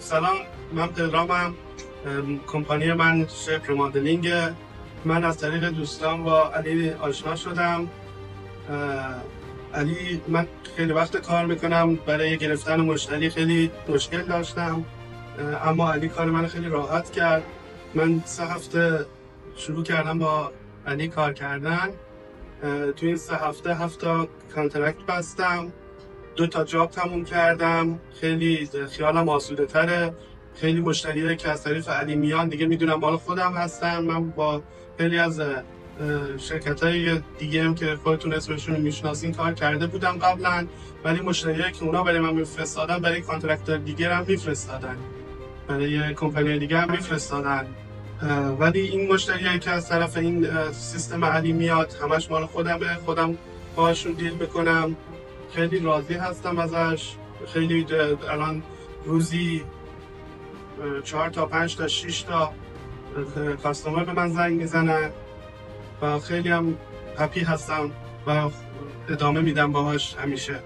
سلام، من پدرامم. کمپانی من شکل مدلینگه. من از طریق دوستان با علی آشنا شدم. علی، من خیلی وقت کار میکنم، برای گرفتن مشتری خیلی مشکل داشتم، اما علی کار من خیلی راحت کرد. من 3 هفته شروع کردم با علی کار کردن. تو این 3 هفته 7 تا کانترکت بستم، 2 تا جاب تموم کردم. خیلی خیالم آسوده تره. خیلی مشتریایی که از طریق علی میان دیگه میدونم مال خودم هستن. من با خیلی از شرکت‌های دیگه هم که خودتون اسمشون رو میشناسین کار کرده بودم قبلا، ولی مشتریایی که اونا برای من میفرستادن برای کانترکتور دیگه هم میفرستادن، برای کمپانی دیگه هم میفرستادن. ولی این مشتریایی که از طرف این سیستم علی میاد همش مال خودم باهاشون دیل میکنم. خیلی راضی هستم ازش. خیلی الان روزی 4 تا 5 تا 6 تا کاستومر به من زنگ میزنن و خیلی هم هپی هستم و ادامه میدم باهاش همیشه.